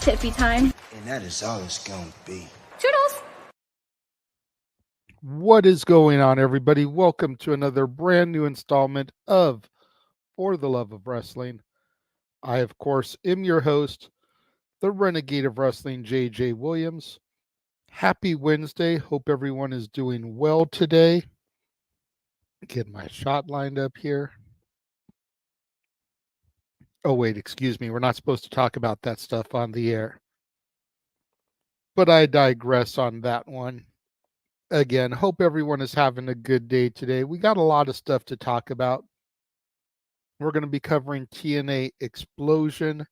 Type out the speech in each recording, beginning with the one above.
Tippy time. And that is all it's gonna be. Toodles! What is going on, everybody? Welcome to another brand new installment of For the Love of Wrestling. I, of course, am your host, the Renegade of Wrestling, JJ Williams. Happy Wednesday. Hope everyone is doing well today. Get my shot lined up here. Oh, wait, excuse me. We're not supposed to talk about that stuff on the air. But I digress on that one. Again, hope everyone is having a good day today. We got a lot of stuff to talk about. We're going to be covering TNA Xplosion.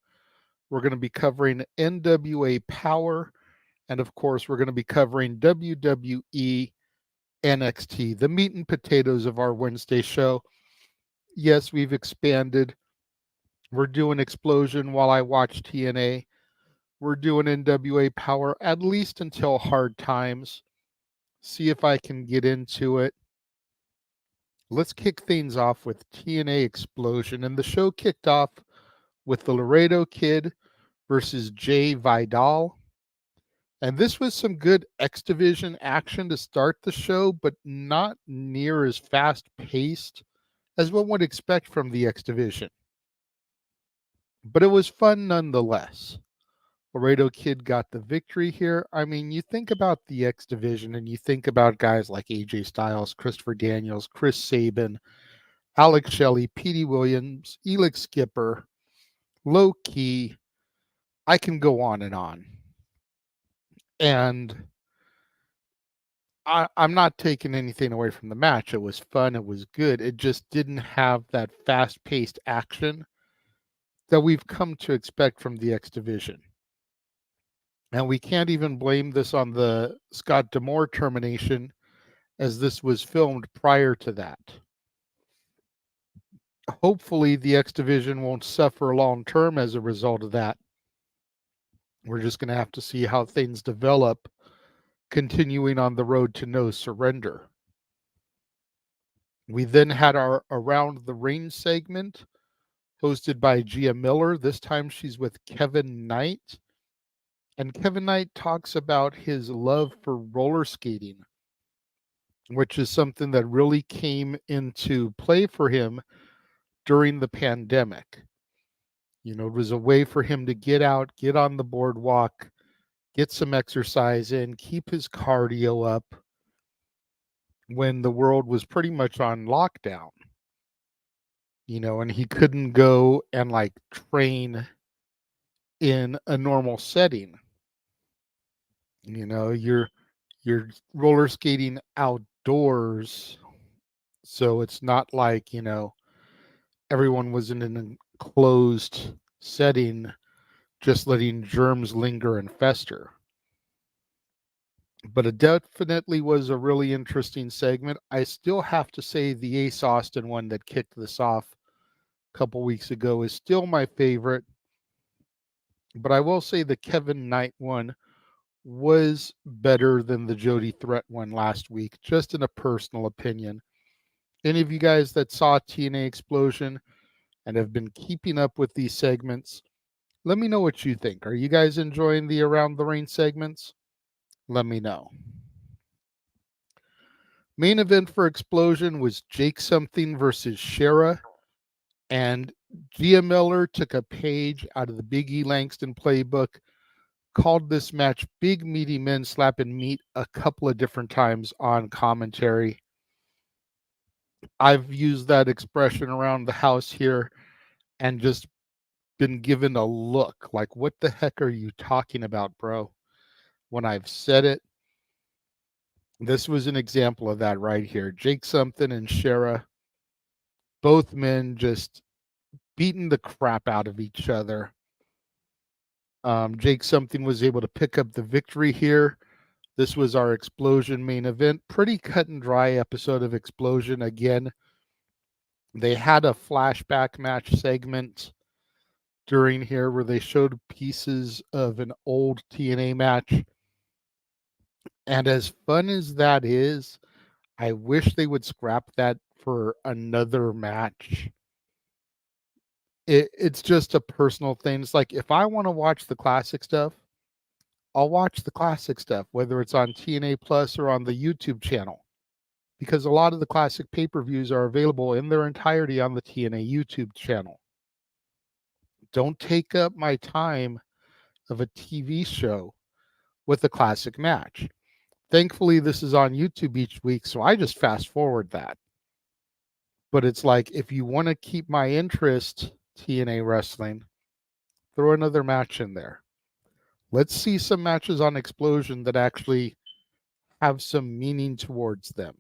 We're going to be covering NWA Powerrr. And of course, we're going to be covering WWE NXT, the meat and potatoes of our Wednesday show. Yes, we've expanded. We're doing Xplosion while I watch TNA. We're doing NWA Powerrr at least until Hard Times. See if I can get into it. Let's kick things off with TNA Xplosion. And the show kicked off with the Laredo Kid versus Jay Vidal. And this was some good X Division action to start the show, but not near as fast-paced as one would expect from the X Division. But it was fun nonetheless. Laredo Kid got the victory here. I mean, you think about the X Division and you think about guys like AJ Styles, Christopher Daniels, Chris Sabin, Alex Shelley, Petey Williams, Elix Skipper, Low Key. I can go on and on. And I'm not taking anything away from the match. It was fun. It was good. It just didn't have that fast-paced action that we've come to expect from the X Division. And we can't even blame this on the Scott D'Amore termination, as this was filmed prior to that. Hopefully, the X Division won't suffer long term as a result of that. We're just going to have to see how things develop, continuing on the road to no surrender. We then had our Around the Ring segment, hosted by Gia Miller. This time she's with Kevin Knight. And Kevin Knight talks about his love for roller skating, which is something that really came into play for him during the pandemic. You know, it was a way for him to get out, get on the boardwalk, get some exercise in, keep his cardio up when the world was pretty much on lockdown. You know, and he couldn't go and like train in a normal setting. You know, you're roller skating outdoors, so it's not like, you know, everyone was in an enclosed setting just letting germs linger and fester. But it definitely was a really interesting segment. I still have to say the Ace Austin one that kicked this off a couple weeks ago is still my favorite. But I will say the Kevin Knight one was better than the Jody Threat one last week, just in a personal opinion. Any of you guys that saw TNA Xplosion and have been keeping up with these segments, let me know what you think. Are you guys enjoying the Around the Ring segments? Let me know. Main event for Xplosion was Jake Something versus Shera, and Gia Miller took a page out of the Big E Langston playbook, called this match Big Meaty Men Slapping Meat a couple of different times on commentary. I've used that expression around the house here and just been given a look like, what the heck are you talking about, bro? When I've said it, this was an example of that right here. Jake Something and Shera, both men just beating the crap out of each other. Jake Something was able to pick up the victory here. This was our Xplosion main event. Pretty cut and dry episode of Xplosion. Again, they had a flashback match segment during here where they showed pieces of an old TNA match. And as fun as that is, I wish they would scrap that for another match. It's just a personal thing. It's like if I want to watch the classic stuff, I'll watch the classic stuff, whether it's on TNA Plus or on the YouTube channel, because a lot of the classic pay-per-views are available in their entirety on the TNA YouTube channel. Don't take up my time of a TV show with a classic match. Thankfully, this is on YouTube each week, so I just fast forward that. But it's like, if you want to keep my interest, TNA Wrestling, throw another match in there. Let's see some matches on Xplosion that actually have some meaning towards them.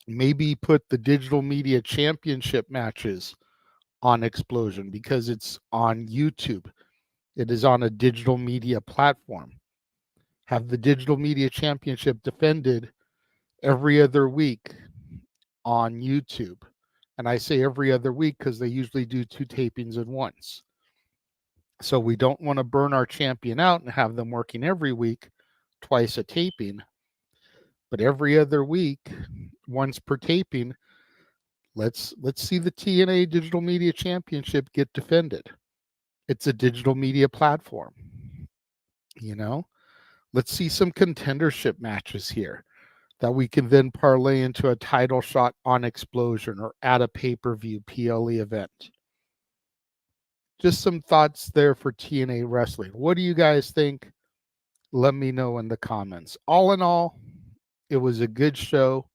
Maybe put the Digital Media Championship matches on Xplosion because it's on YouTube. It is on a digital media platform. Have the Digital Media Championship defended every other week on YouTube. And I say every other week because they usually do 2 tapings at once. So we don't want to burn our champion out and have them working every week, twice a taping. But every other week, once per taping, let's see the TNA Digital Media Championship get defended. It's a digital media platform. Let's see some contendership matches here that we can then parlay into a title shot on Xplosion or at a pay-per-view PLE event. Just some thoughts there for TNA Wrestling. What do you guys think? Let me know in the comments. All in all, it was a good show.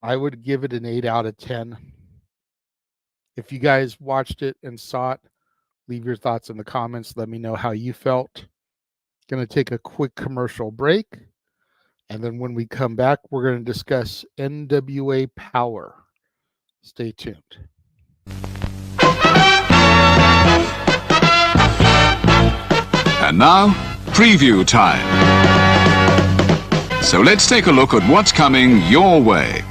I would give it an 8 out of 10. If you guys watched it and saw it, leave your thoughts in the comments. Let me know how you felt. Going to take a quick commercial break. And then when we come back, we're going to discuss NWA Powerrr. Stay tuned. And now, preview time. So let's take a look at what's coming your way.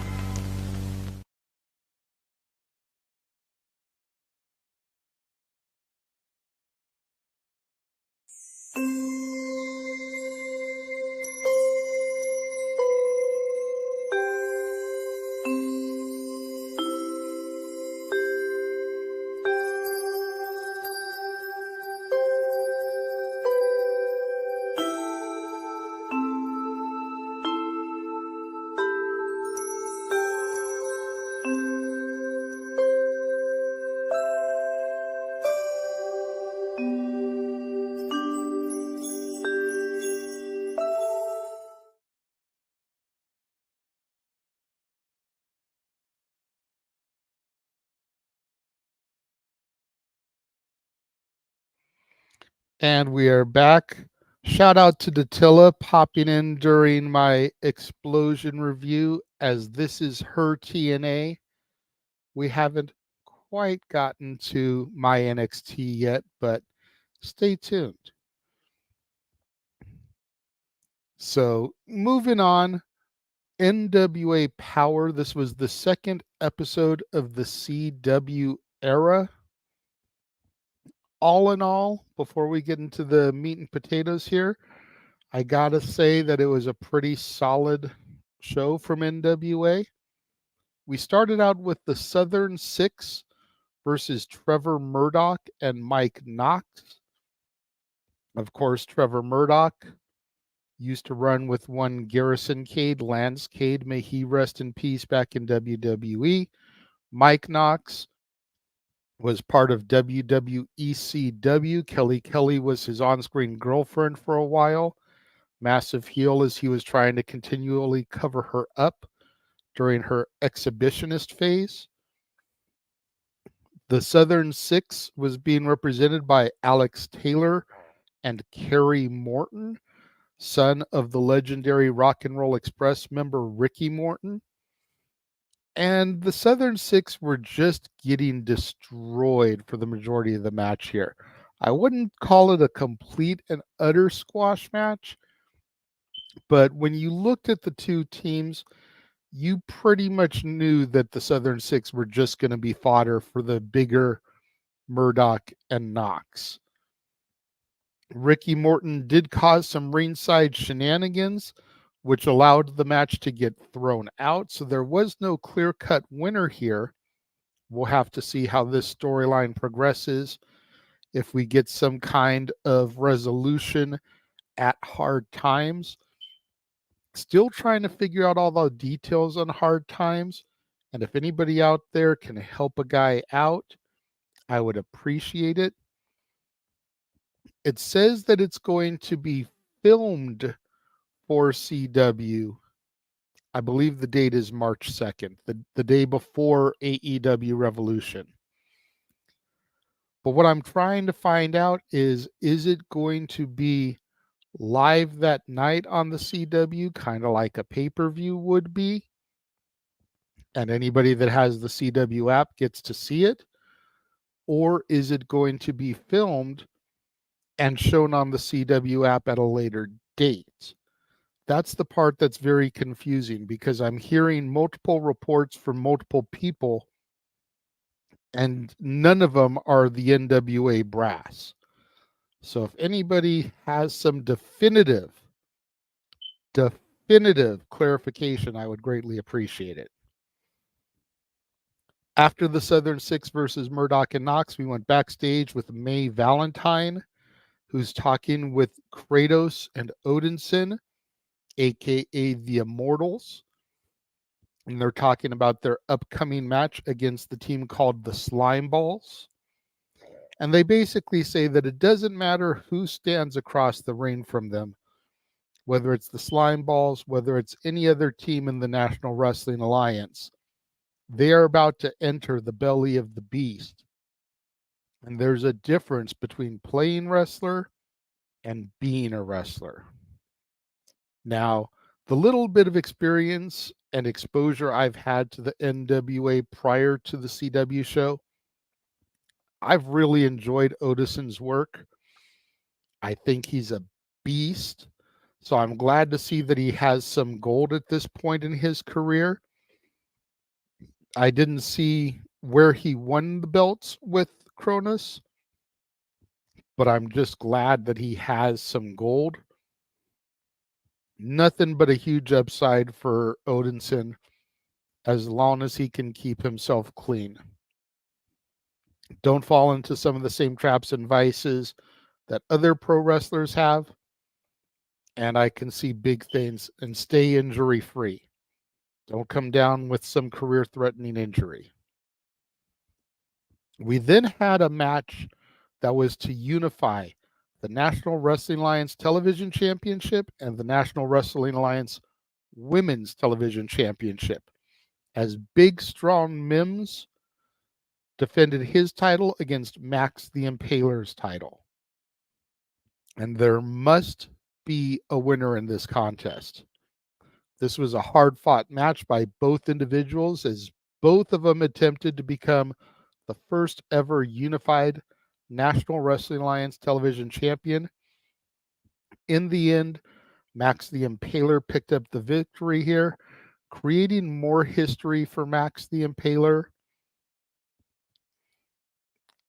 And we are back. Shout out to Datilla popping in during my Xplosion review, as this is her TNA. We haven't quite gotten to my NXT yet, but stay tuned. So moving on, NWA Powerrr. This was the second episode of the CW era. All in all, before we get into the meat and potatoes here, I gotta say that it was a pretty solid show from NWA. We started out with the Southern Six versus Trevor Murdoch and Mike Knox. Of course, Trevor Murdoch used to run with one Garrison Cade, Lance Cade, may he rest in peace, back in WWE. Mike Knox was part of WWECW. Kelly was his on-screen girlfriend for a while. Massive heel, as he was trying to continually cover her up during her exhibitionist phase. The Southern Six was being represented by Alex Taylor and Kerry Morton, son of the legendary Rock and Roll Express member Ricky Morton. And the Southern Six were just getting destroyed for the majority of the match here. I wouldn't call it a complete and utter squash match, but when you looked at the two teams, you pretty much knew that the Southern Six were just going to be fodder for the bigger Murdoch and Knox. Ricky Morton did cause some ringside shenanigans, which allowed the match to get thrown out. So there was no clear-cut winner here. We'll have to see how this storyline progresses. If we get some kind of resolution at Hard Times. Still trying to figure out all the details on Hard Times. And if anybody out there can help a guy out, I would appreciate it. It says that it's going to be filmed for CW. I believe the date is March 2nd, the day before AEW Revolution. But what I'm trying to find out is it going to be live that night on the CW, kind of like a pay-per-view would be? And anybody that has the CW app gets to see it? Or is it going to be filmed and shown on the CW app at a later date? That's the part that's very confusing, because I'm hearing multiple reports from multiple people, and none of them are the NWA brass. So if anybody has some definitive clarification, I would greatly appreciate it. After the Southern Six versus Murdoch and Knox, we went backstage with May Valentine, who's talking with Kratos and Odinson, aka the Immortals. And they're talking about their upcoming match against the team called the Slime Balls. And they basically say that it doesn't matter who stands across the ring from them, whether it's the Slime Balls, whether it's any other team in the National Wrestling Alliance. They are about to enter the belly of the beast. And there's a difference between playing wrestler and being a wrestler. Now, the little bit of experience and exposure I've had to the NWA prior to the CW show, I've really enjoyed Odison's work. I think he's a beast. So I'm glad to see that he has some gold at this point in his career. I didn't see where he won the belts with Cronus, but I'm just glad that he has some gold. Nothing but a huge upside for Odinson as long as he can keep himself clean. Don't fall into some of the same traps and vices that other pro wrestlers have. And I can see big things, and stay injury free. Don't come down with some career threatening injury. We then had a match that was to unify the National Wrestling Alliance Television Championship and the National Wrestling Alliance Women's Television Championship, as Big Strong Mims defended his title against Max the Impaler's title. And there must be a winner in this contest. This was a hard-fought match by both individuals, as both of them attempted to become the first ever unified National Wrestling Alliance Television Champion. In the end, Max the Impaler picked up the victory here, creating more history for Max the Impaler.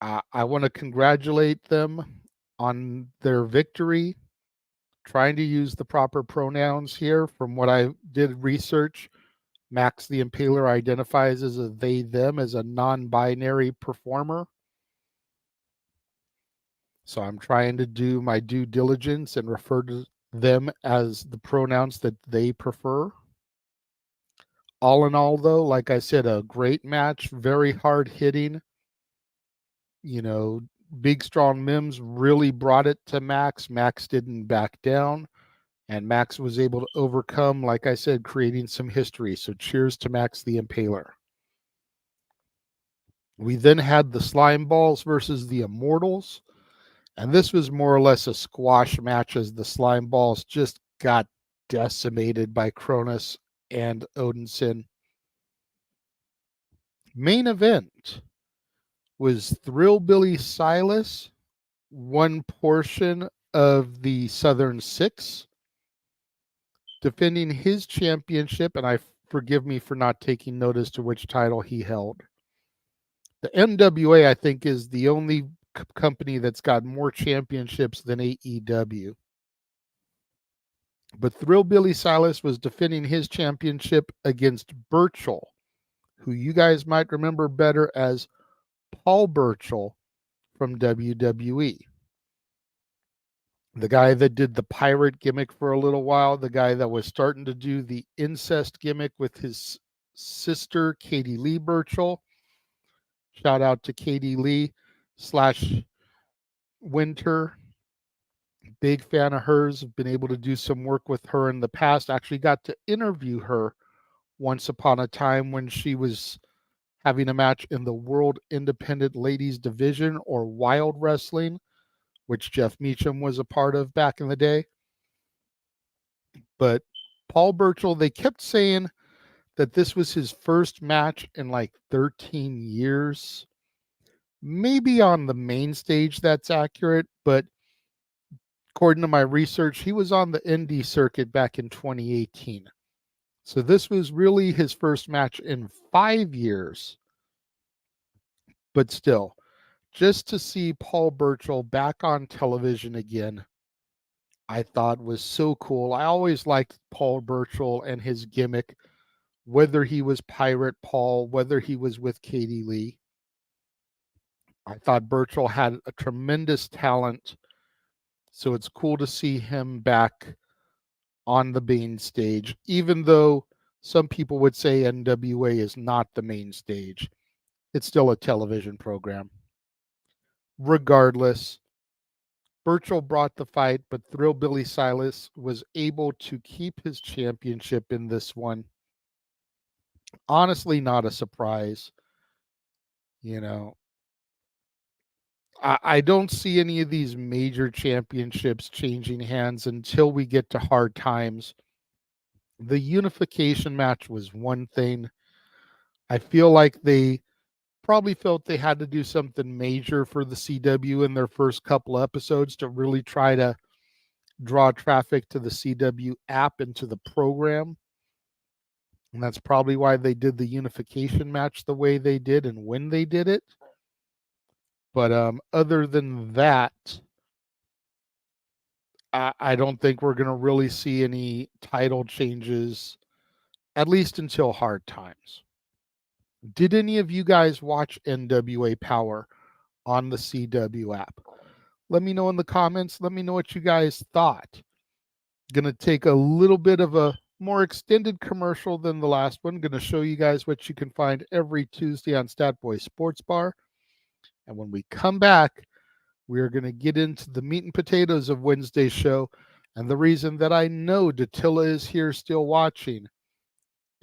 I want to congratulate them on their victory. Trying to use the proper pronouns here. From what I did research, Max the Impaler identifies as a they, them, as a non-binary performer. So I'm trying to do my due diligence and refer to them as the pronouns that they prefer. All in all, though, like I said, a great match, very hard hitting. You know, Big Strong Mims really brought it to Max. Max didn't back down, and Max was able to overcome, like I said, creating some history. So cheers to Max the Impaler. We then had the Slime Balls versus the Immortals, and this was more or less a squash match, as the Slime Balls just got decimated by Cronus and Odinson. Main event was Thrillbilly Silas, one portion of the Southern Six, defending his championship, and forgive me for not taking notice to which title he held. The NWA, I think, is the only company that's got more championships than AEW. But Thrillbilly Silas was defending his championship against Burchell, who you guys might remember better as Paul Burchill from WWE. The guy that did the pirate gimmick for a little while, the guy that was starting to do the incest gimmick with his sister, Katie Lee Burchill. Shout out to Katie Lee / Winter. Big fan of hers. Been able to do some work with her in the past. Actually got to interview her once upon a time when she was having a match in the World Independent Ladies Division, or Wild Wrestling, which Jeff Meacham was a part of back in the day. But Paul Burchill, they kept saying that this was his first match in like 13 years. Maybe on the main stage that's accurate, but according to my research, he was on the indie circuit back in 2018. So this was really his first match in 5 years. But still, just to see Paul Burchill back on television again, I thought was so cool. I always liked Paul Burchill and his gimmick, whether he was Pirate Paul, whether he was with Katie Lee. I thought Burchill had a tremendous talent, so it's cool to see him back on the main stage, even though some people would say NWA is not the main stage. It's still a television program. Regardless, Burchill brought the fight, but Thrillbilly Silas was able to keep his championship in this one. Honestly, not a surprise. You know, I don't see any of these major championships changing hands until we get to Hard Times. The unification match was one thing. I feel like they probably felt they had to do something major for the CW in their first couple episodes to really try to draw traffic to the CW app and to the program. And that's probably why they did the unification match the way they did and when they did it. But other than that, I don't think we're going to really see any title changes, at least until Hard Times. Did any of you guys watch NWA Powerrr on the CW app? Let me know in the comments. Let me know what you guys thought. Going to take a little bit of a more extended commercial than the last one. Going to show you guys what you can find every Tuesday on Statboy Sports Bar. And when we come back, we are going to get into the meat and potatoes of Wednesday's show. And the reason that I know Datilla is here still watching,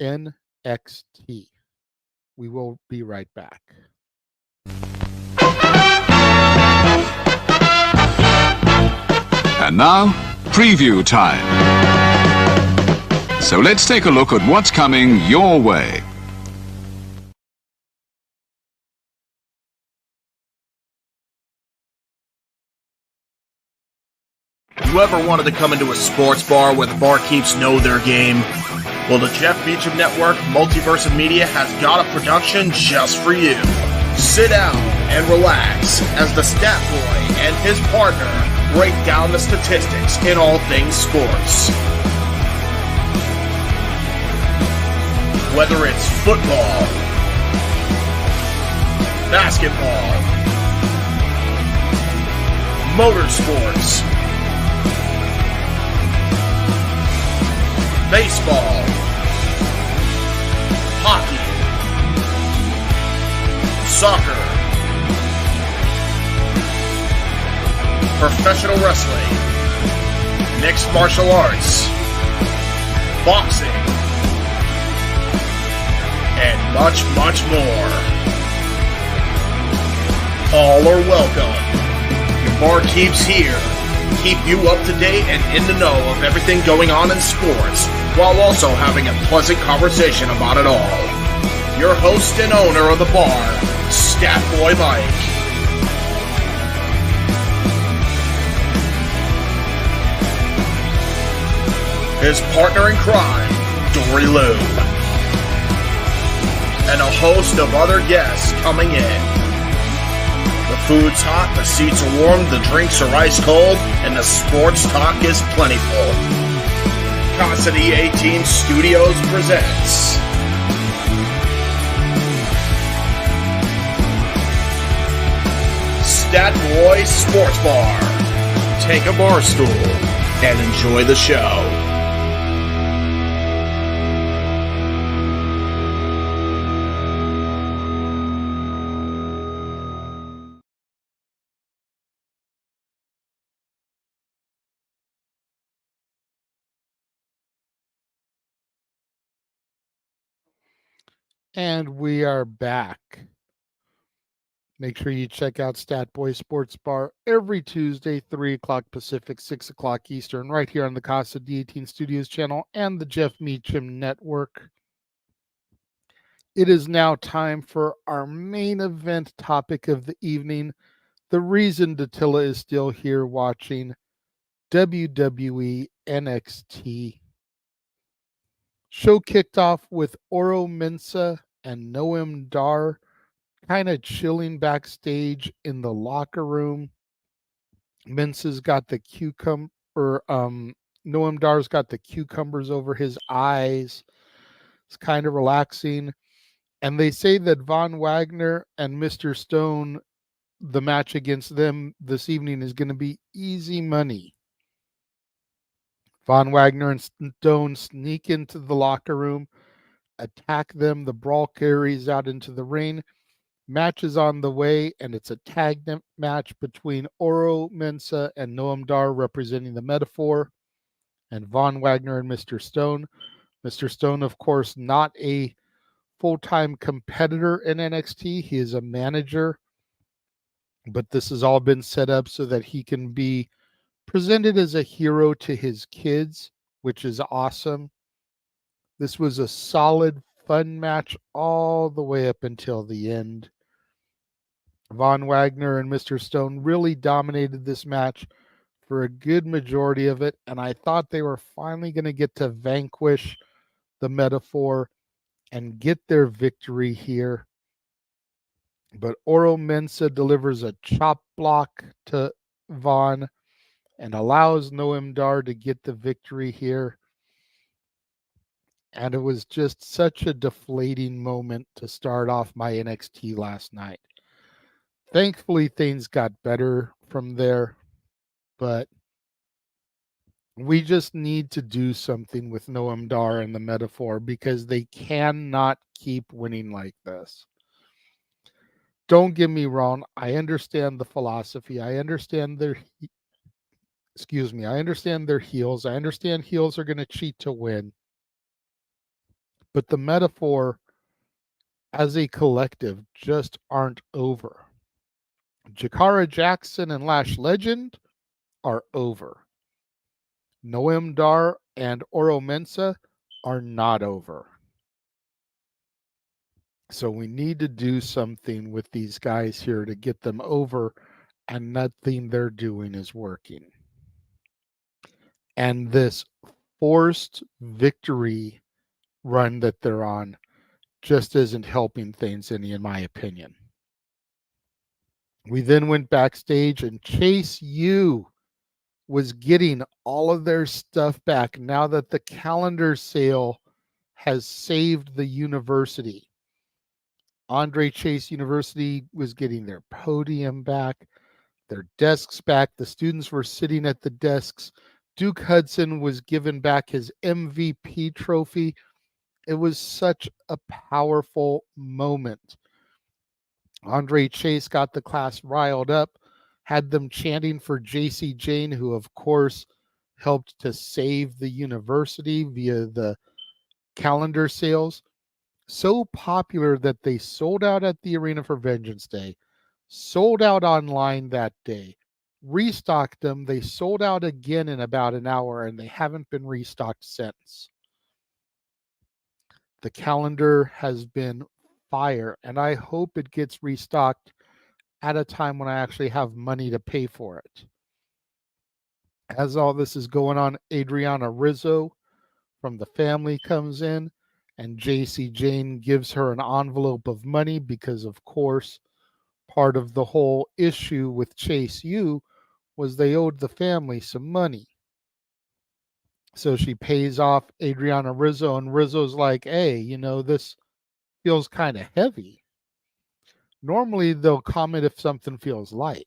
NXT. We will be right back. And now, preview time. So let's take a look at what's coming your way. You ever wanted to come into a sports bar where the barkeeps know their game? Well, the Jeff Meacham Network Multiverse of Media has got a production just for you. Sit down and relax as the Stat Boy and his partner break down the statistics in all things sports. Whether it's football, basketball, motorsports, baseball, hockey, soccer, professional wrestling, mixed martial arts, boxing, and much, much more. All are welcome. Your barkeeps here keep you up to date and in the know of everything going on in sports, while also having a pleasant conversation about it all. Your host and owner of the bar, Stat Boy Mike. His partner in crime, Dory Lou. And a host of other guests coming in. The food's hot, the seats are warm, the drinks are ice cold, and the sports talk is plentiful. Constant EA Team Studios presents Stat Boy Sports Bar. Take a bar stool and enjoy the show. And we are back. Make sure you check out Stat Boy Sports Bar every Tuesday, 3 o'clock Pacific, 6 o'clock Eastern, right here on the Casa D18 Studios channel and the Jeff Meacham Network. It is now time for our main event topic of the evening. The reason Dattila is still here watching WWE NXT. Show kicked off with Oro Mensah and Noam Dar kind of chilling backstage in the locker room. Mensah's got the Noam Dar's got the cucumbers over his eyes. It's kind of relaxing. And they say that Von Wagner and Mr. Stone, the match against them this evening is going to be easy money. Von Wagner and Stone sneak into the locker room, attack them. The brawl carries out into the ring. Match is on the way, and it's a tag match between Oro Mensah and Noam Dar representing the Metaphor, and Von Wagner and Mr. Stone. Mr. Stone, of course, not a full-time competitor in NXT. He is a manager, but this has all been set up so that he can be presented as a hero to his kids, which is awesome. This was a solid, fun match all the way up until the end. Von Wagner and Mr. Stone really dominated this match for a good majority of it, and I thought they were finally going to get to vanquish the Metaphor and get their victory here. But Oro Mensah delivers a chop block to Von and allows Noam Dar to get the victory here. And it was just such a deflating moment to start off my NXT last night. Thankfully, things got better from there, but we just need to do something with Noam Dar and the Metaphor because they cannot keep winning like this. Don't get me wrong. I understand the philosophy. I understand their heels. I understand heels are going to cheat to win. But the Metaphor as a collective just aren't over. Jakara Jackson and Lash Legend are over. Noam Dar and Oro Mensah are not over. So we need to do something with these guys here to get them over, and nothing they're doing is working. And this forced victory run that they're on just isn't helping things any, in my opinion. We then went backstage, and Chase U was getting all of their stuff back now that the calendar sale has saved the university. Andre Chase University was getting their podium back, their desks back. The students were sitting at the desks. Duke Hudson was given back his MVP trophy. It was such a powerful moment. Andre Chase got the class riled up, had them chanting for JC Jane, who of course helped to save the university via the calendar sales. So popular that they sold out at the Arena for Vengeance Day, sold out online that day, restocked them. They sold out again in about an hour, and they haven't been restocked since. The calendar has been fire, and I hope it gets restocked at a time when I actually have money to pay for it. As all this is going on, Adriana Rizzo from the family comes in, and JC Jane gives her an envelope of money because, of course, part of the whole issue with Chase U was they owed the family some money. So she pays off Adriana Rizzo, and Rizzo's like, hey, this feels kind of heavy. Normally they'll comment if something feels light,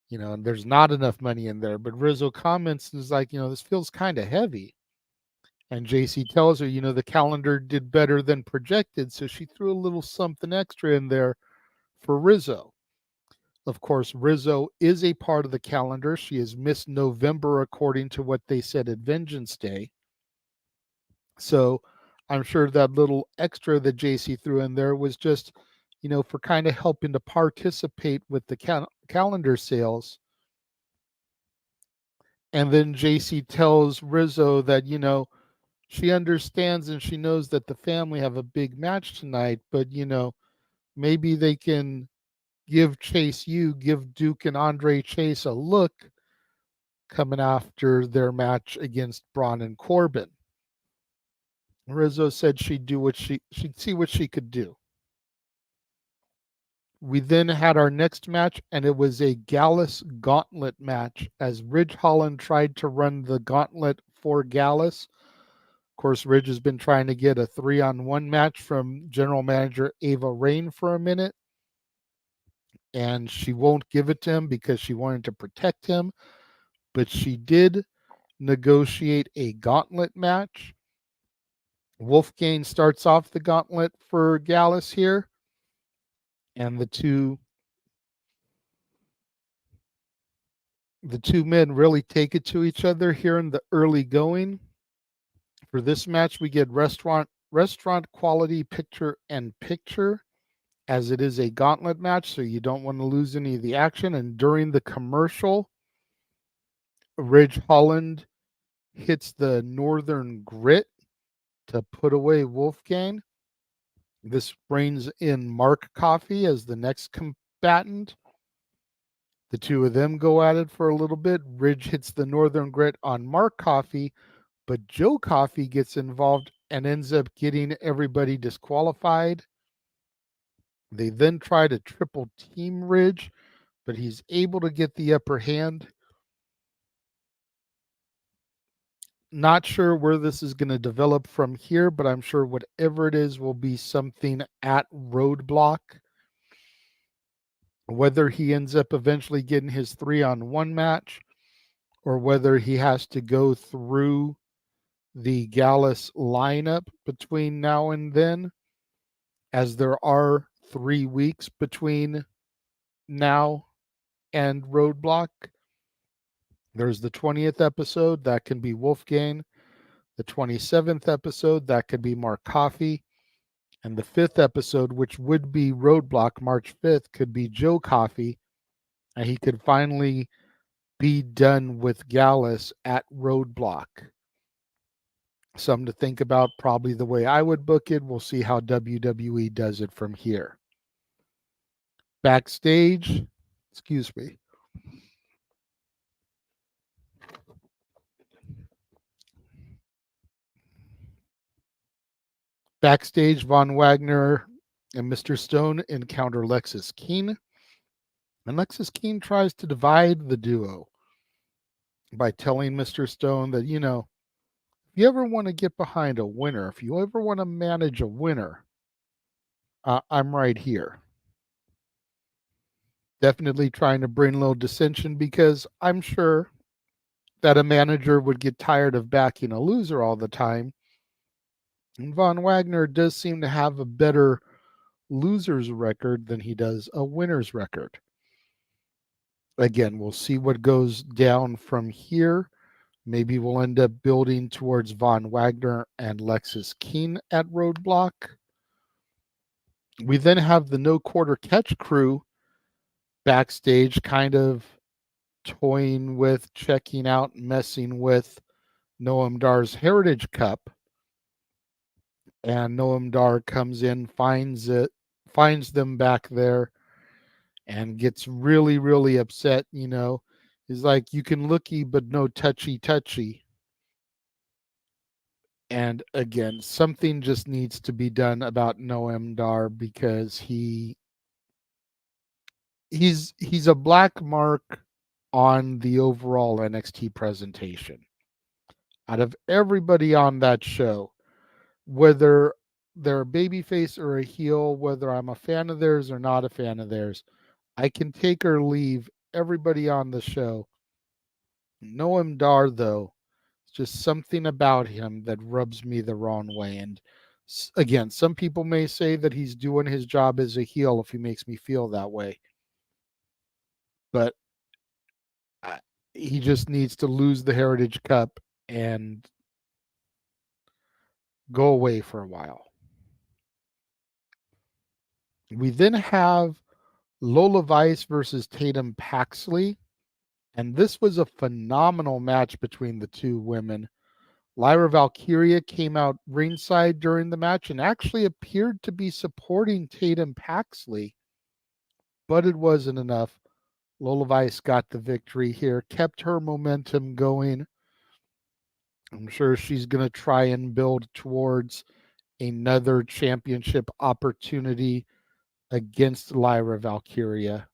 and there's not enough money in there. But Rizzo comments and is like, this feels kind of heavy. And JC tells her, the calendar did better than projected, so she threw a little something extra in there for Rizzo. Of course, Rizzo is a part of the calendar. She has missed November according to what they said at Vengeance Day. So I'm sure that little extra that JC threw in there was just, for kind of helping to participate with the calendar sales. And then JC tells Rizzo that, she understands and she knows that the family have a big match tonight, but, maybe they can give Duke and Andre Chase a look coming after their match against Braun and Corbin. Rizzo said she'd see what she could do. We then had our next match, and it was a Gallus gauntlet match as Ridge Holland tried to run the gauntlet for Gallus. Of course, Ridge has been trying to get a 3-on-1 match from general manager Ava Rain for a minute, and she won't give it to him because she wanted to protect him, but she did negotiate a gauntlet match. Wolfgang starts off the gauntlet for Gallus here, and the two men really take it to each other here in the early going. For this match, we get restaurant quality picture-in-picture, as it is a gauntlet match, so you don't want to lose any of the action. And during the commercial, Ridge Holland hits the Northern Grit to put away Wolfgang. This brings in Mark Coffey as the next combatant. The two of them go at it for a little bit. Ridge hits the Northern Grit on Mark Coffey, but Joe Coffey gets involved and ends up getting everybody disqualified. They then try to triple team Ridge, but he's able to get the upper hand. Not sure where this is going to develop from here, but I'm sure whatever it is will be something at Roadblock. Whether he ends up eventually getting his 3-on-1 match, or whether he has to go through the Gallus lineup between now and then, as there are 3 weeks between now and Roadblock. There's the 20th episode, that can be Wolfgang. The 27th episode, that could be Mark Coffey. And the 5th episode, which would be Roadblock March 5th, could be Joe Coffey. And he could finally be done with Gallus at Roadblock. Something to think about, probably the way I would book it. We'll see how WWE does it from here. Backstage, excuse me. Backstage, Von Wagner and Mr. Stone encounter Lexis Keene. And Lexis Keene tries to divide the duo by telling Mr. Stone that, if you ever want to get behind a winner, if you ever want to manage a winner, I'm right here. Definitely trying to bring a little dissension, because I'm sure that a manager would get tired of backing a loser all the time. And Von Wagner does seem to have a better loser's record than he does a winner's record. Again, we'll see what goes down from here. Maybe we'll end up building towards Von Wagner and Lexis Keene at Roadblock. We then have the No Quarter Catch crew backstage, kind of toying with, checking out, messing with Noam Dar's Heritage Cup. And Noam Dar comes in, finds them back there, and gets really, really upset. He's like, you can looky, but no touchy. And again, something just needs to be done about Noam Dar, because he's a black mark on the overall NXT presentation. Out of everybody on that show, whether they're a babyface or a heel, whether I'm a fan of theirs or not a fan of theirs. I can take or leave everybody on the show. Noam Dar, though, it's just something about him that rubs me the wrong way. And again, some people may say that he's doing his job as a heel if he makes me feel that way. But he just needs to lose the Heritage Cup and go away for a while. We then have Lola Vice versus Tatum Paxley. And this was a phenomenal match between the two women. Lyra Valkyria came out ringside during the match and actually appeared to be supporting Tatum Paxley, but it wasn't enough. Lola Vice got the victory here, kept her momentum going. I'm sure she's going to try and build towards another championship opportunity against Lyra Valkyria.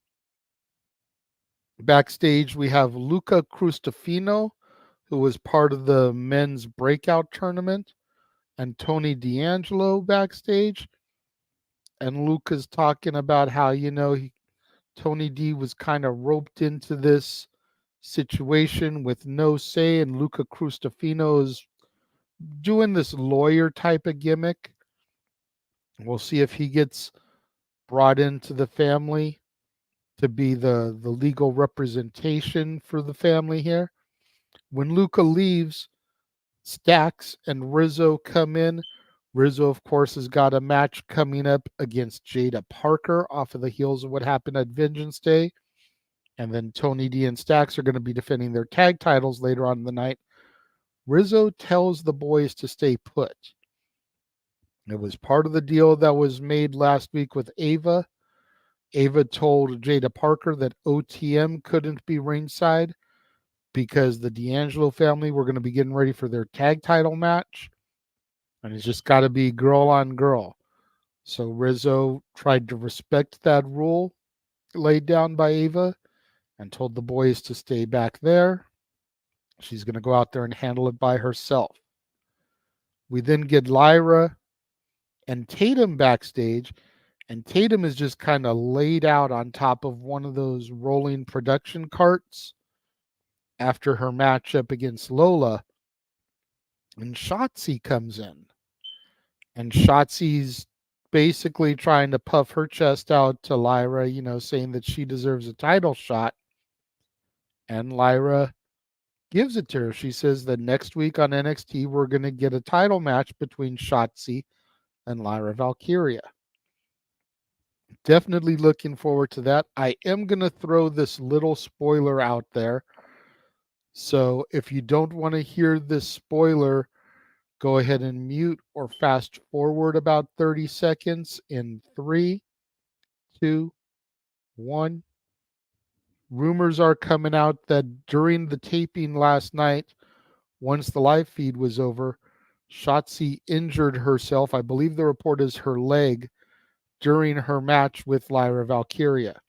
Backstage, we have Luca Crustofino, who was part of the men's breakout tournament, and Tony D'Angelo backstage. And Luca's talking about how, Tony D was kind of roped into this situation with no say, and Luca Crustofino is doing this lawyer type of gimmick. We'll see if he gets brought into the family to be the legal representation for the family here. When Luca leaves, Stax and Rizzo come in. Rizzo, of course, has got a match coming up against Jada Parker off of the heels of what happened at Vengeance Day. And then Tony D and Stax are going to be defending their tag titles later on in the night. Rizzo tells the boys to stay put. It was part of the deal that was made last week with Ava. Ava told Jada Parker that OTM couldn't be ringside because the D'Angelo family were going to be getting ready for their tag title match. And it's just got to be girl on girl. So Rizzo tried to respect that rule laid down by Ava and told the boys to stay back there. She's going to go out there and handle it by herself. We then get Lyra and Tatum backstage. And Tatum is just kind of laid out on top of one of those rolling production carts after her matchup against Lola. And Shotzi comes in. And Shotzi's basically trying to puff her chest out to Lyra, saying that she deserves a title shot. And Lyra gives it to her. She says that next week on NXT, we're going to get a title match between Shotzi and Lyra Valkyria. Definitely looking forward to that. I am going to throw this little spoiler out there. So if you don't want to hear this spoiler, go ahead and mute or fast forward about 30 seconds in 3, 2, 1. Rumors are coming out that during the taping last night, once the live feed was over, Shotzi injured herself. I believe the report is her leg during her match with Lyra Valkyria.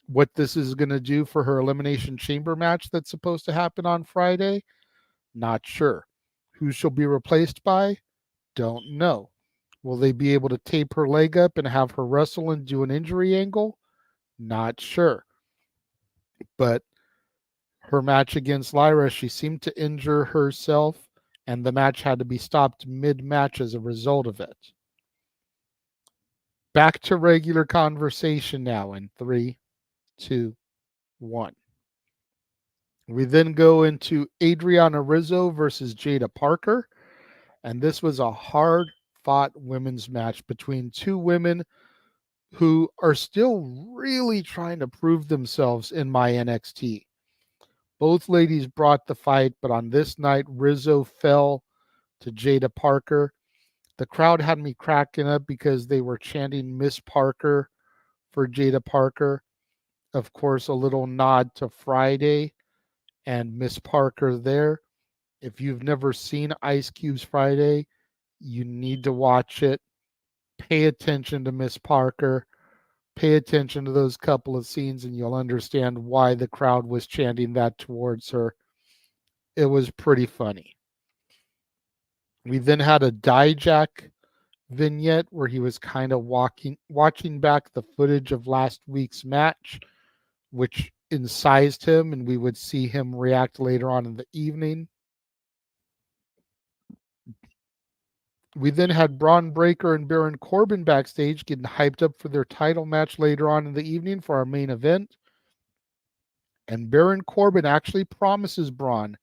What this is going to do for her Elimination Chamber match that's supposed to happen on Friday, not sure. Who she'll be replaced by, don't know. Will they be able to tape her leg up and have her wrestle and do an injury angle? Not sure. But her match against Lyra, she seemed to injure herself, and the match had to be stopped mid-match as a result of it. Back to regular conversation now in 3, 2, 1. We then go into Adriana Rizzo versus Jada Parker. And this was a hard-fought women's match between two women who are still really trying to prove themselves in my NXT. Both ladies brought the fight, but on this night, Rizzo fell to Jada Parker. The crowd had me cracking up because they were chanting Miss Parker for Jada Parker. Of course, a little nod to Friday and Miss Parker there. If you've never seen Ice Cube's Friday, you need to watch it. Pay attention to Miss Parker. Pay attention to those couple of scenes and you'll understand why the crowd was chanting that towards her. It was pretty funny. We then had a Dijak vignette where he was kind of watching back the footage of last week's match, which incised him, and we would see him react later on in the evening. We then had Braun Breaker and Baron Corbin backstage getting hyped up for their title match later on in the evening for our main event. And Baron Corbin actually promises Braun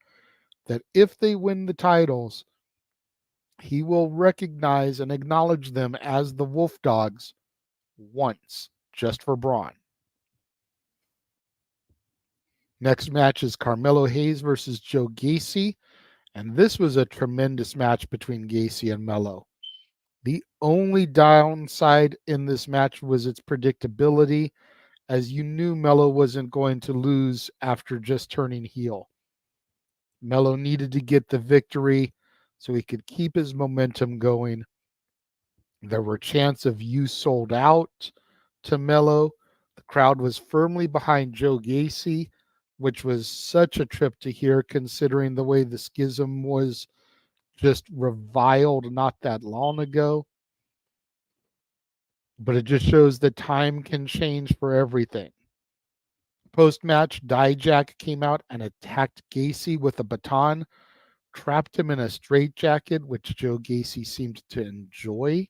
that if they win the titles, he will recognize and acknowledge them as the Wolf Dogs once, just for Braun. Next match is Carmelo Hayes versus Joe Gacy, and this was a tremendous match between Gacy and Melo. The only downside in this match was its predictability, as you knew Melo wasn't going to lose after just turning heel. Melo needed to get the victory so he could keep his momentum going. There were chants of "you sold out" to Melo. The crowd was firmly behind Joe Gacy, which was such a trip to hear considering the way the schism was just reviled not that long ago. But it just shows that time can change for everything. Post-match, Dijak came out and attacked Gacy with a baton, trapped him in a straitjacket, which Joe Gacy seemed to enjoy.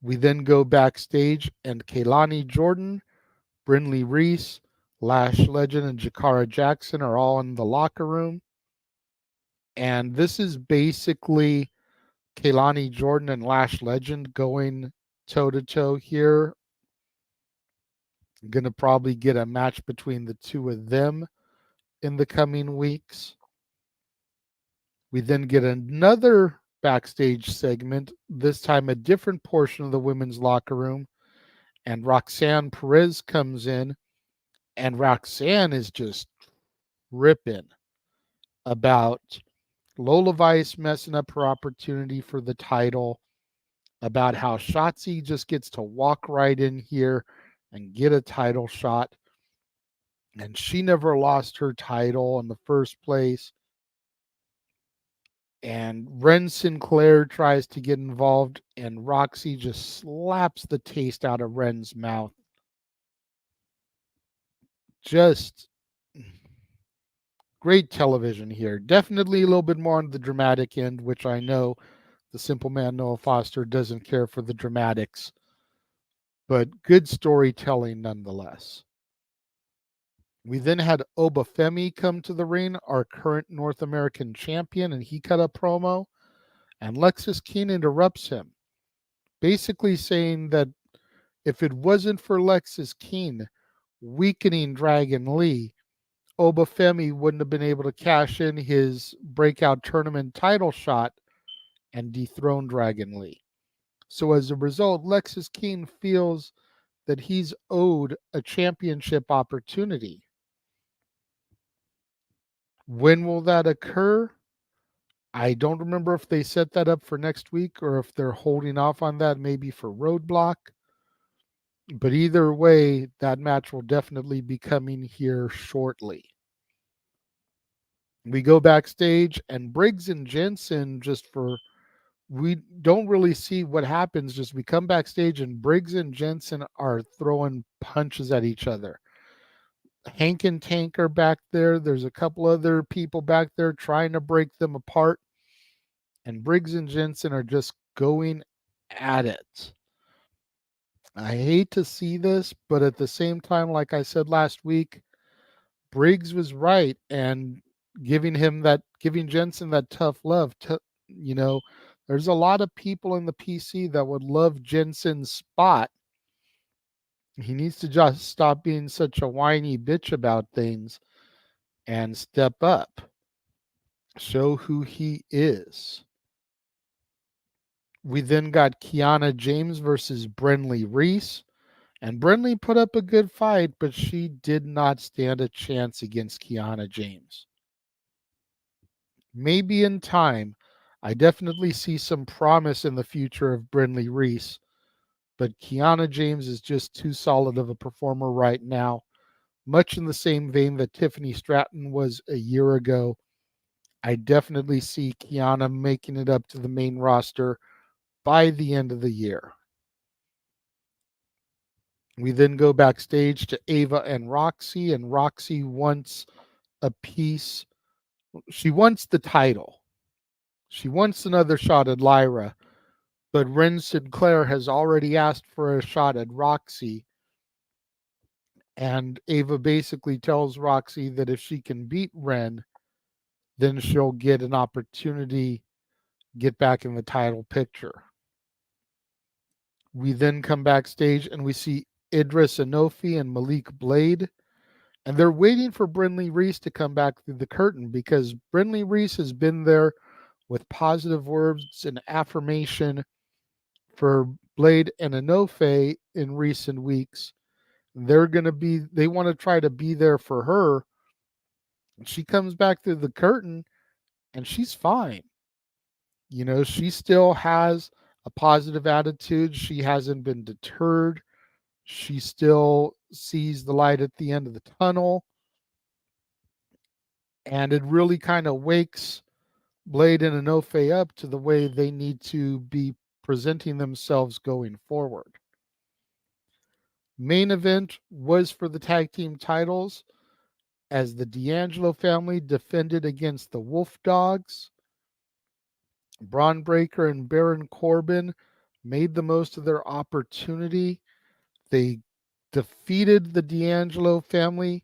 We then go backstage, and Kaylani Jordan, Brinley Reese, Lash Legend, and Jakara Jackson are all in the locker room. And this is basically Kaylani Jordan and Lash Legend going toe-to-toe here. I'm going to probably get a match between the two of them in the coming weeks. We then get another backstage segment, this time a different portion of the women's locker room, and Roxanne Perez comes in, and Roxanne is just ripping about Lola Vice messing up her opportunity for the title, about how Shotzi just gets to walk right in here and get a title shot, and she never lost her title in the first place. And Ren Sinclair tries to get involved, and Roxy just slaps the taste out of Ren's mouth. Just great television here. Definitely a little bit more on the dramatic end, which I know the simple man Noah Foster doesn't care for the dramatics, but good storytelling nonetheless. We then had Obafemi come to the ring, our current North American champion, and he cut a promo, and Lexis Keane interrupts him, basically saying that if it wasn't for Lexis Keane weakening Dragon Lee, Obafemi wouldn't have been able to cash in his breakout tournament title shot and dethrone Dragon Lee. So as a result, Lexis Keane feels that he's owed a championship opportunity. When will that occur? I don't remember if they set that up for next week or if they're holding off on that, maybe for Roadblock. But either way, that match will definitely be coming here shortly. We go backstage, and Briggs and Jensen, we don't really see what happens. Just we come backstage, and Briggs and Jensen are throwing punches at each other. Hank and Tank are back there. There's a couple other people back there trying to break them apart. And Briggs and Jensen are just going at it. I hate to see this, but at the same time, like I said last week, Briggs was right, and giving Jensen that tough love. There's a lot of people in the PC that would love Jensen's spot. He needs to just stop being such a whiny bitch about things and step up. Show who he is. We then got Kiana James versus Brenley Reese. And Brenley put up a good fight, but she did not stand a chance against Kiana James. Maybe in time, I definitely see some promise in the future of Brenley Reese. But Kiana James is just too solid of a performer right now, much in the same vein that Tiffany Stratton was a year ago. I definitely see Kiana making it up to the main roster by the end of the year. We then go backstage to Ava and Roxy wants a piece. She wants the title. She wants another shot at Lyra, but Ren Sinclair has already asked for a shot at Roxy. And Ava basically tells Roxy that if she can beat Ren, then she'll get an opportunity to get back in the title picture. We then come backstage and we see Idris Anofi and Malik Blade. And they're waiting for Brindley Reese to come back through the curtain because Brindley Reese has been there with positive words and affirmation for Blade and Anofe in recent weeks. They want to try to be there for her. She comes back through the curtain and she's fine. You know, she still has a positive attitude. She hasn't been deterred. She still sees the light at the end of the tunnel. And it really kind of wakes Blade and Anofe up to the way they need to be presenting themselves going forward. Main event was for the tag team titles as the D'Angelo family defended against the Wolf Dogs. Braun Breaker and Baron Corbin made the most of their opportunity. They defeated the D'Angelo family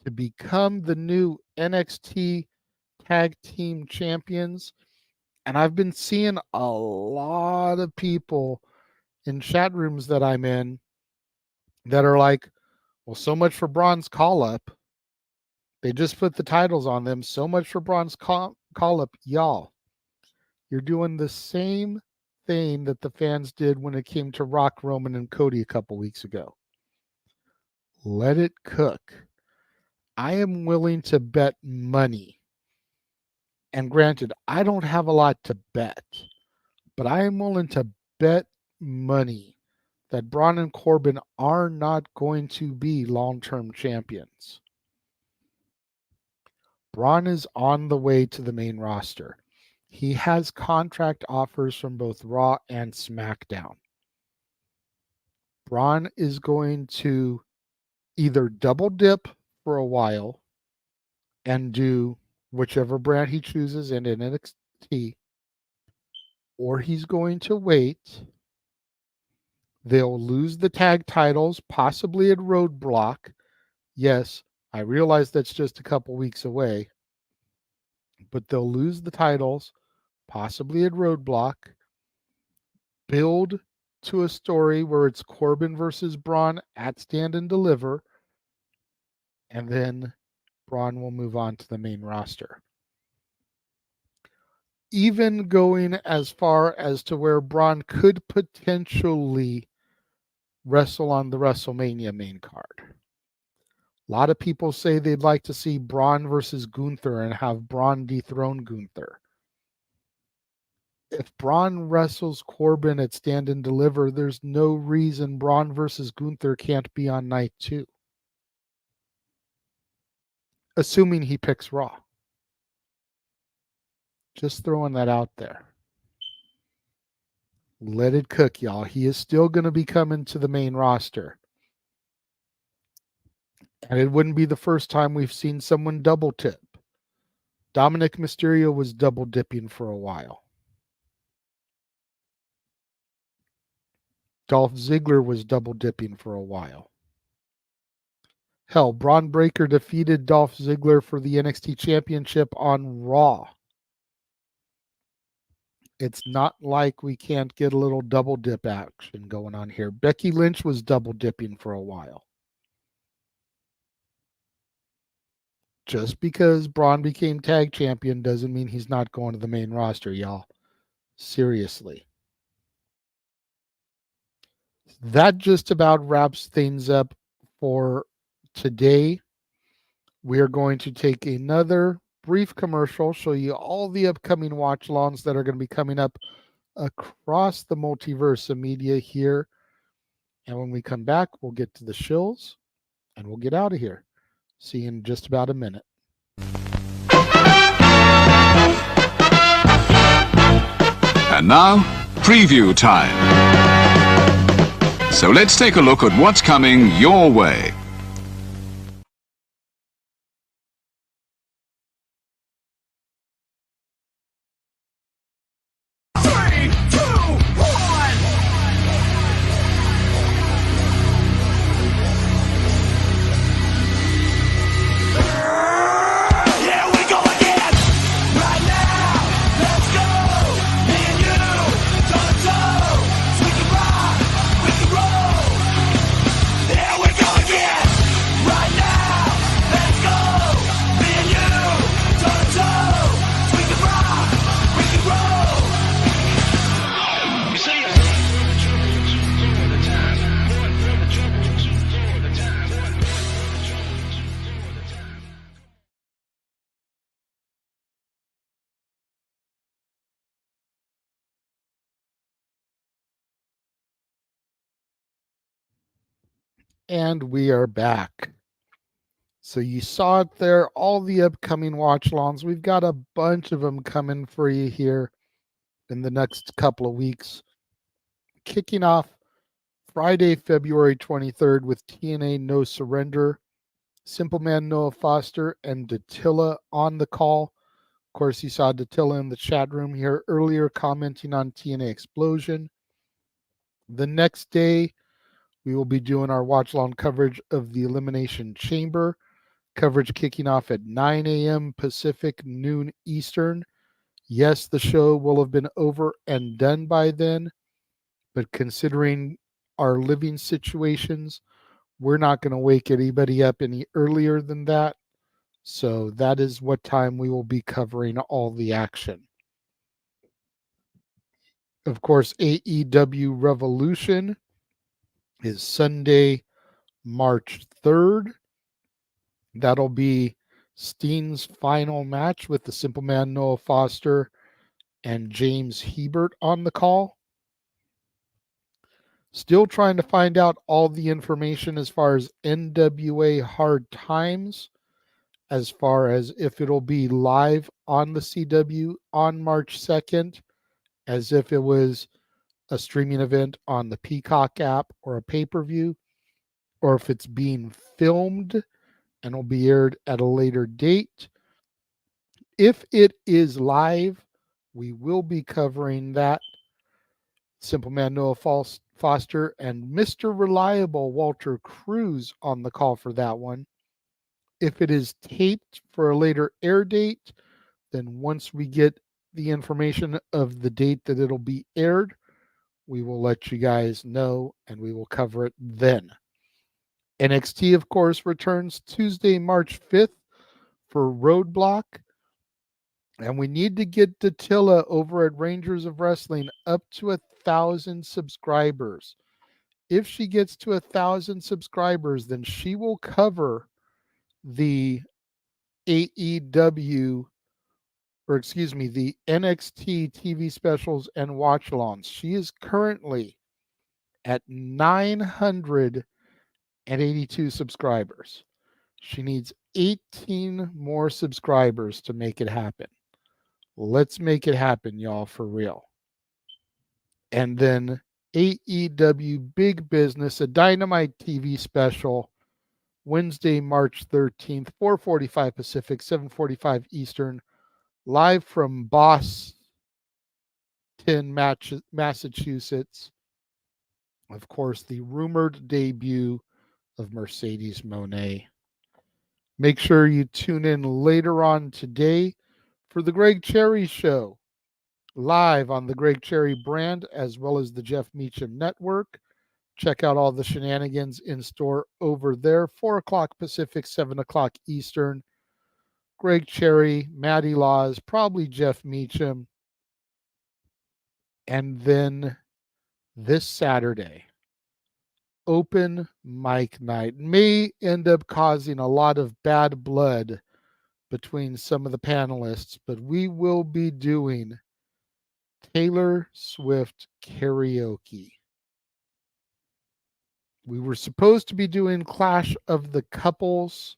to become the new NXT tag team champions. And I've been seeing a lot of people in chat rooms that I'm in that are like, well, so much for Braun's call-up. They just put the titles on them. So much for Braun's call-up. Y'all, you're doing the same thing that the fans did when it came to Rock, Roman, and Cody a couple weeks ago. Let it cook. I am willing to bet money. And granted, I don't have a lot to bet, but I am willing to bet money that Braun and Corbin are not going to be long-term champions. Braun is on the way to the main roster. He has contract offers from both Raw and SmackDown. Braun is going to either double dip for a while and do whichever brand he chooses in NXT, or he's going to wait. They'll lose the tag titles, possibly at Roadblock. Yes, I realize that's just a couple weeks away, but they'll lose the titles, possibly at Roadblock, build to a story where it's Corbin versus Braun at Stand and Deliver, and then Braun will move on to the main roster. Even going as far as to where Braun could potentially wrestle on the WrestleMania main card. A lot of people say they'd like to see Braun versus Gunther and have Braun dethrone Gunther. If Braun wrestles Corbin at Stand and Deliver, there's no reason Braun versus Gunther can't be on night 2. Assuming he picks Raw. Just throwing that out there. Let it cook, y'all. He is still going to be coming to the main roster. And it wouldn't be the first time we've seen someone double tip. Dominic Mysterio was double dipping for a while. Dolph Ziggler was double dipping for a while. Hell, Braun Breaker defeated Dolph Ziggler for the NXT Championship on Raw. It's not like we can't get a little double dip action going on here. Becky Lynch was double dipping for a while. Just because Braun became tag champion doesn't mean he's not going to the main roster, y'all. Seriously. That just about wraps things up for today. We are going to take another brief commercial, show you all the upcoming watch-alongs that are going to be coming up across the multiverse of media here. And when we come back, we'll get to the shills and we'll get out of here. See you in just about a minute. And now, preview time. So let's take a look at what's coming your way. And we are back. So you saw it there, all the upcoming watch-alongs. We've got a bunch of them coming for you here in the next couple of weeks. Kicking off Friday, February 23rd with TNA No Surrender, Simple Man Noah Foster, and Dattila on the call. Of course, you saw Dattila in the chat room here earlier commenting on TNA Xplosion. The next day, we will be doing our watch-along coverage of the Elimination Chamber. Coverage kicking off at 9 a.m. Pacific, noon Eastern. Yes, the show will have been over and done by then, but considering our living situations, we're not going to wake anybody up any earlier than that. So that is what time we will be covering all the action. Of course, AEW Revolution is Sunday, March 3rd. That'll be Steen's final match with the Simple Man Noah Foster and James Hebert on the call. Still trying to find out all the information as far as NWA Hard Times, as far as if it'll be live on the CW on March 2nd, as if it was a streaming event on the Peacock app or a pay-per-view, or if it's being filmed and will be aired at a later date. If it is live, we will be covering that. Simple Man Noah Foster and Mr. Reliable Walter Cruz on the call for that one. If it is taped for a later air date, then once we get the information of the date that it'll be aired, we will let you guys know and we will cover it then. NXT, of course, returns Tuesday, March 5th for Roadblock. And we need to get Dattila over at Rangers of Wrestling up to 1,000 subscribers. If she gets to 1,000 subscribers, then she will cover the AEW, the NXT TV specials and watch-alongs. She is currently at 982 subscribers. She needs 18 more subscribers to make it happen. Let's make it happen, y'all, for real. And then AEW Big Business, a Dynamite TV special, Wednesday, March 13th, 4:45 Pacific, 7:45 Eastern, live from Boston, Massachusetts. Of course, the rumored debut of Mercedes Moné. Make sure you tune in later on today for the Greg Cherry Show, live on the Greg Cherry brand as well as the Jeff Meacham Network. Check out all the shenanigans in store over there. 4 o'clock Pacific, 7 o'clock Eastern. Greg Cherry, Matty Laws, probably Jeff Meacham. And then this Saturday, open mic night. May end up causing a lot of bad blood between some of the panelists, but we will be doing Taylor Swift karaoke. We were supposed to be doing Clash of the Couples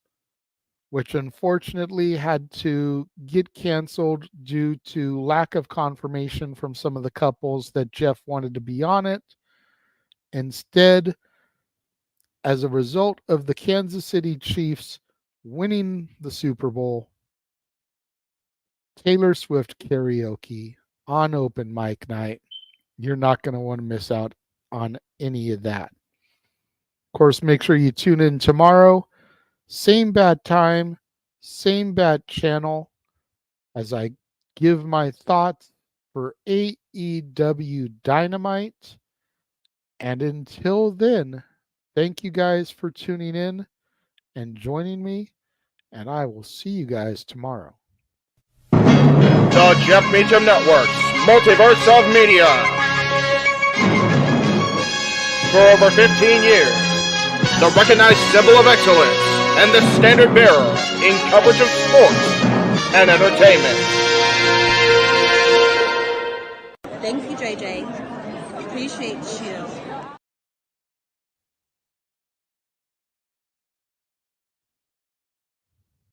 which unfortunately had to get canceled due to lack of confirmation from some of the couples that Jeff wanted to be on it. Instead, as a result of the Kansas City Chiefs winning the Super Bowl, Taylor Swift karaoke on open mic night. You're not going to want to miss out on any of that. Of course, make sure you tune in tomorrow. Same bad time, same bad channel, as I give my thoughts for AEW Dynamite. And until then, thank you guys for tuning in and joining me, and I will see you guys tomorrow. The Jeff Meacham Network's Multiverse of Media. For over 15 years, the recognized symbol of excellence and the standard bearer in coverage of sports and entertainment. Thank you, JJ. Appreciate you.